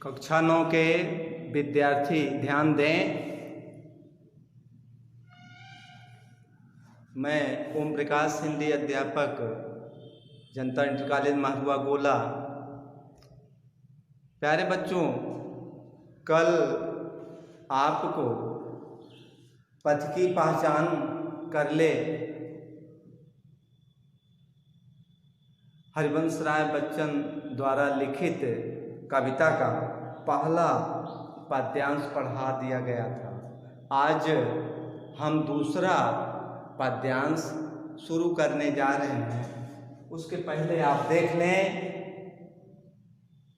कक्षा 9 के विद्यार्थी ध्यान दें। मैं ओम प्रकाश हिंदी अध्यापक जनता इंटर कॉलेज महुआ गोला। प्यारे बच्चों, कल आपको पथ की पहचान कर ले हरिवंश राय बच्चन द्वारा लिखित कविता का पहला पद्यांश पढ़ा दिया गया था। आज हम दूसरा पद्यांश शुरू करने जा रहे हैं। उसके पहले आप देख लें,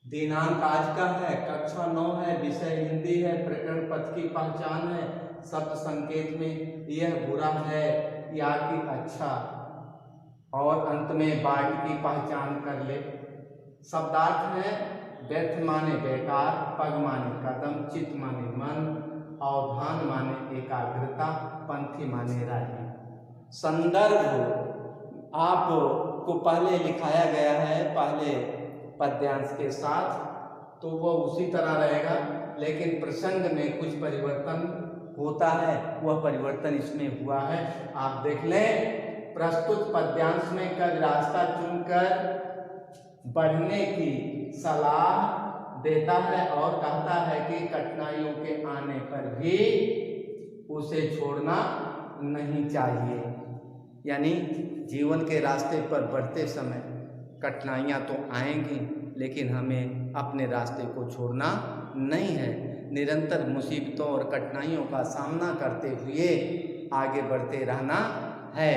दिनांक आज का है, कक्षा 9 है, विषय हिंदी है, प्रकरण पथ की पहचान है, शब्द संकेत में यह बुरा है या कि अच्छा, और अंत में बाट की पहचान कर ले। शब्दार्थ है व्यर्थ माने बेकार, पग माने कदम, चित माने मन, अवधान माने एकाग्रता, पंथी माने राही। संदर्भ आपको पहले लिखाया गया है पहले पद्यांश के साथ, तो वह उसी तरह रहेगा, लेकिन प्रसंग में कुछ परिवर्तन होता है, वह परिवर्तन इसमें हुआ है। आप देख लें, प्रस्तुत पद्यांश में कवि रास्ता चुनकर बढ़ने की सलाह देता है और कहता है कि कठिनाइयों के आने पर भी उसे छोड़ना नहीं चाहिए। यानी जीवन के रास्ते पर बढ़ते समय कठिनाइयाँ तो आएंगी, लेकिन हमें अपने रास्ते को छोड़ना नहीं है। निरंतर मुसीबतों और कठिनाइयों का सामना करते हुए आगे बढ़ते रहना है,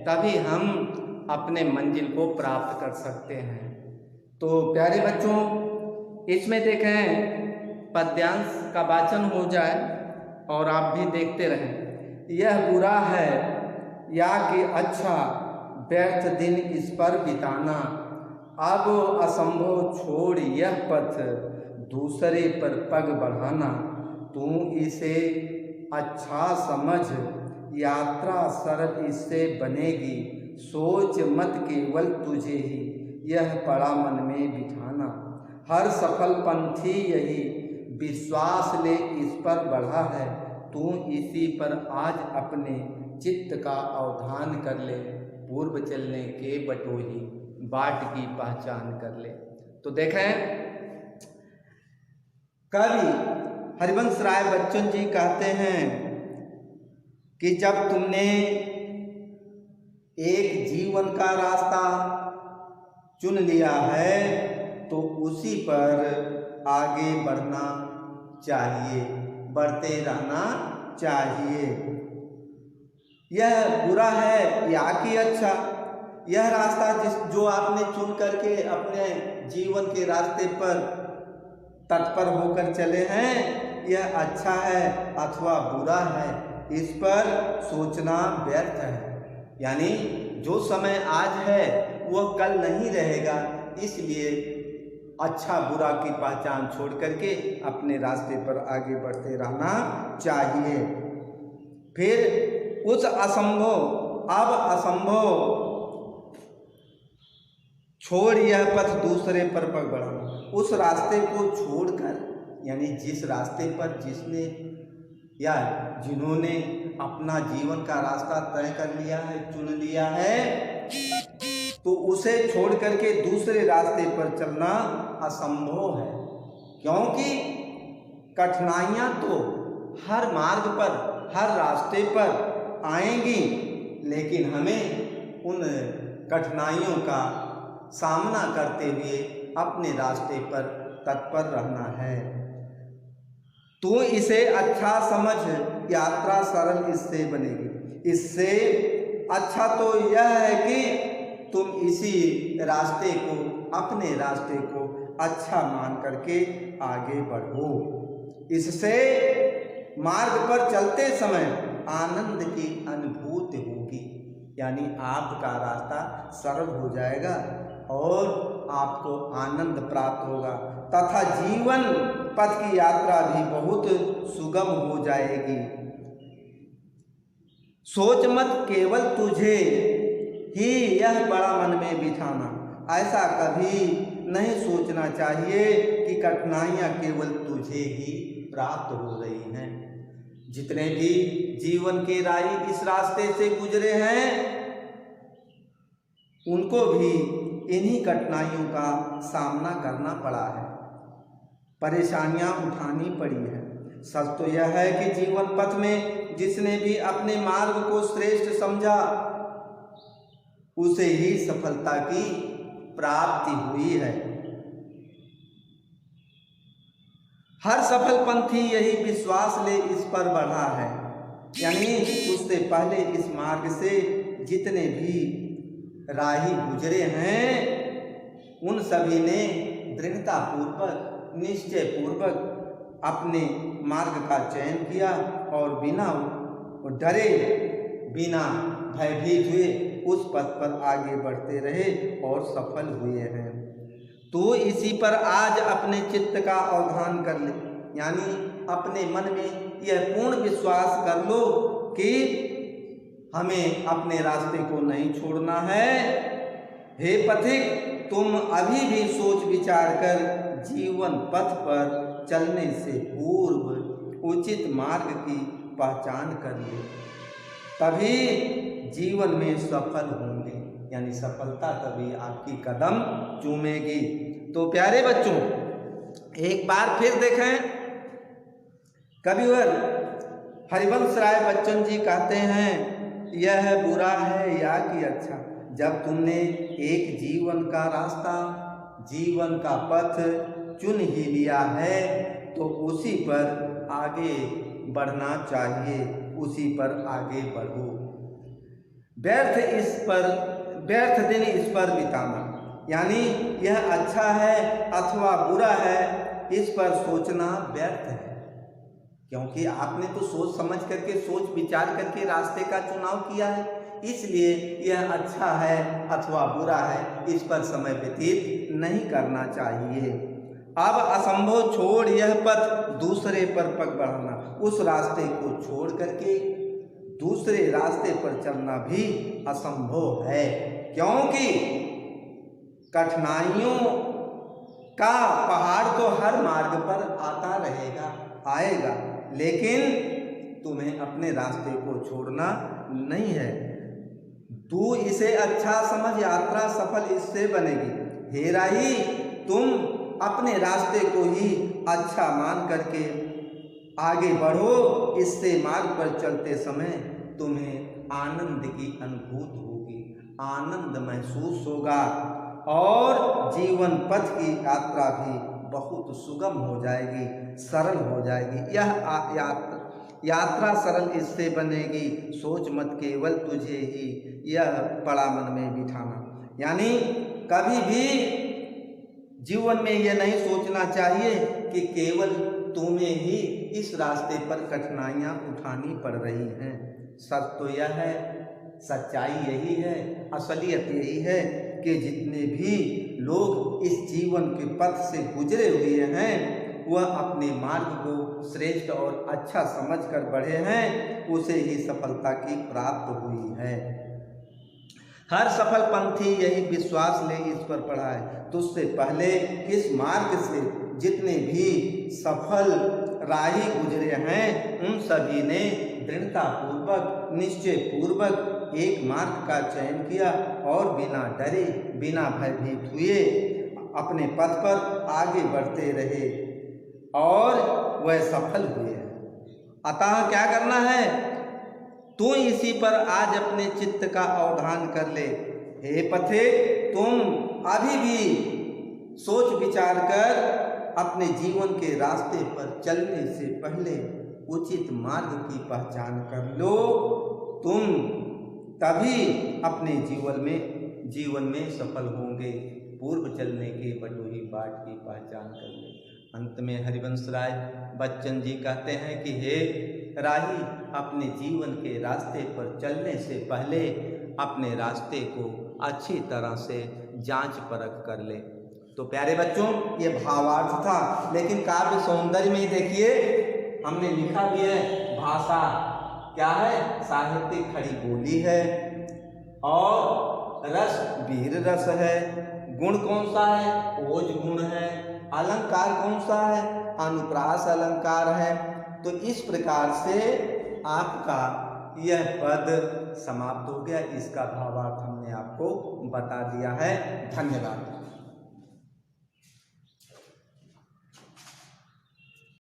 तभी हम अपने मंजिल को प्राप्त कर सकते हैं। तो प्यारे बच्चों, इसमें देखें पद्यांश का वाचन हो जाए और आप भी देखते रहें। यह बुरा है या कि अच्छा, व्यर्थ दिन इस पर बिताना, अब असंभव छोड़ यह पथ, दूसरे पर पग बढ़ाना, तू इसे अच्छा समझ, यात्रा सरल इससे बनेगी, सोच मत केवल तुझे ही यह पड़ा मन में बिठाना, हर सफल पंथी यही विश्वास ले इस पर बढ़ा है, तू इसी पर आज अपने चित्त का अवधान कर ले, पूर्व चलने के बटोही बाट की पहचान कर ले। तो देखें, कवि हरिवंश राय बच्चन जी कहते हैं कि जब तुमने एक जीवन का रास्ता चुन लिया है तो उसी पर आगे बढ़ना चाहिए, बढ़ते रहना चाहिए। यह बुरा है या कि अच्छा, यह रास्ता जो आपने चुन करके अपने जीवन के रास्ते पर तत्पर होकर चले हैं, यह अच्छा है अथवा बुरा है, इस पर सोचना व्यर्थ है। यानी जो समय आज है वह कल नहीं रहेगा, इसलिए अच्छा बुरा की पहचान छोड़ करके अपने रास्ते पर आगे बढ़ते रहना चाहिए। फिर उस असंभव, अब असंभव छोड़ यह पथ, दूसरे पर पग बढ़ाना, उस रास्ते को छोड़कर, यानी जिस रास्ते पर जिसने या जिन्होंने अपना जीवन का रास्ता तय कर लिया है, चुन लिया है, तो उसे छोड़ करके दूसरे रास्ते पर चलना असंभव है। क्योंकि कठिनाइयाँ तो हर मार्ग पर, हर रास्ते पर आएंगी, लेकिन हमें उन कठिनाइयों का सामना करते हुए अपने रास्ते पर तत्पर रहना है। तू इसे अच्छा समझ, यात्रा सरल इससे बनेगी। इससे अच्छा तो यह है कि तुम इसी रास्ते को, अपने रास्ते को अच्छा मान करके आगे बढ़ो। इससे मार्ग पर चलते समय आनंद की अनुभूति होगी, यानी आपका रास्ता सरल हो जाएगा और आपको आनंद प्राप्त होगा तथा जीवन पथ की यात्रा भी बहुत सुगम हो जाएगी। सोच मत केवल तुझे ही यह बड़ा मन में बिठाना, ऐसा कभी नहीं सोचना चाहिए कि कठिनाइयां केवल तुझे ही प्राप्त हो रही हैं। जितने भी जीवन के राही इस रास्ते से गुजरे हैं उनको भी इन्हीं कठिनाइयों का सामना करना पड़ा है, परेशानियां उठानी पड़ी है। सच तो यह है कि जीवन पथ में जिसने भी अपने मार्ग को श्रेष्ठ समझा उसे ही सफलता की प्राप्ति हुई है। हर सफल पंथी यही विश्वास ले इस पर बढ़ा है, यानी उससे पहले इस मार्ग से जितने भी राही गुजरे हैं उन सभी ने दृढ़ता पूर्वक निश्चय पूर्वक अपने मार्ग का चयन किया और बिना डरे बिना भयभीत हुए उस पथ पर आगे बढ़ते रहे और सफल हुए हैं। तो इसी पर आज अपने चित्त का अवधान कर ले, यानी अपने मन में यह पूर्ण विश्वास कर लो कि हमें अपने रास्ते को नहीं छोड़ना है। हे पथिक, तुम अभी भी सोच विचार कर जीवन पथ पर चलने से पूर्व उचित मार्ग की पहचान कर ले, तभी जीवन में सफल होंगे, यानी सफलता तभी आपकी कदम चूमेगी। तो प्यारे बच्चों, एक बार फिर देखें, कविवर हरिवंश राय बच्चन जी कहते हैं यह बुरा है या कि अच्छा। जब तुमने एक जीवन का रास्ता, जीवन का पथ चुन ही लिया है तो उसी पर आगे बढ़ना चाहिए, उसी पर आगे बढ़ो। व्यर्थ दिन इस पर बिताना, यानी यह अच्छा है अथवा बुरा है इस पर सोचना व्यर्थ है, क्योंकि आपने तो सोच समझ करके सोच विचार करके रास्ते का चुनाव किया है, इसलिए यह अच्छा है अथवा बुरा है इस पर समय व्यतीत नहीं करना चाहिए। अब असंभव छोड़ यह पथ दूसरे पर पग बढ़ाना, उस रास्ते को छोड़ करके दूसरे रास्ते पर चलना भी असंभव है, क्योंकि कठिनाइयों का पहाड़ तो हर मार्ग पर आता रहेगा, आएगा, लेकिन तुम्हें अपने रास्ते को छोड़ना नहीं है। तू इसे अच्छा समझ, यात्रा सफल इससे बनेगी। हे राही, तुम अपने रास्ते को ही अच्छा मान करके आगे बढ़ो, इससे मार्ग पर चलते समय तुम्हें आनंद की अनुभूति होगी, आनंद महसूस होगा और जीवन पथ की यात्रा भी बहुत सुगम हो जाएगी, सरल हो जाएगी। यह यात्रा सरल इससे बनेगी, सोच मत केवल तुझे ही यह बड़ा मन में बिठाना, यानी कभी भी जीवन में यह नहीं सोचना चाहिए कि केवल तुम्हें ही इस रास्ते पर कठिनाइयां उठानी पड़ रही हैं। सच तो यह है, सच्चाई यही है, असलियत यही है कि जितने भी लोग इस जीवन के पथ से गुजरे हुए हैं वह अपने मार्ग को श्रेष्ठ और अच्छा समझकर बढ़े हैं, उसे ही सफलता की प्राप्त हुई है। हर सफल पंथी यही विश्वास ले इस पर पड़ा है। तुझसे पहले इस मार्ग से जितने भी सफल राही गुजरे हैं उन सभी ने दृढ़ता पूर्वक निश्चय पूर्वक एक मार्ग का चयन किया और बिना डरे बिना भयभीत हुए अपने पथ पर आगे बढ़ते रहे और वह सफल हुए। अतः क्या करना है, तू इसी पर आज अपने चित्त का अवधान कर ले। हे पथिक, तुम अभी भी सोच विचार कर अपने जीवन के रास्ते पर चलने से पहले उचित मार्ग की पहचान कर लो, तुम तभी अपने जीवन में सफल होंगे। पूर्व चलने के बटोही बाट की पहचान कर ले। अंत में हरिवंश राय बच्चन जी कहते हैं कि हे राही, अपने जीवन के रास्ते पर चलने से पहले अपने रास्ते को अच्छी तरह से जांच परख कर ले। तो प्यारे बच्चों, ये भावार्थ था, लेकिन काव्य सौंदर्य में देखिए हमने लिखा भी है, भाषा क्या है, साहित्यिक खड़ी बोली है और रस वीर रस है, गुण कौन सा है? ओज गुण है। अलंकार कौन सा है? अनुप्रास अलंकार है। तो इस प्रकार से आपका यह पद समाप्त हो गया। इसका भावार्थ हमने आपको बता दिया है। धन्यवाद।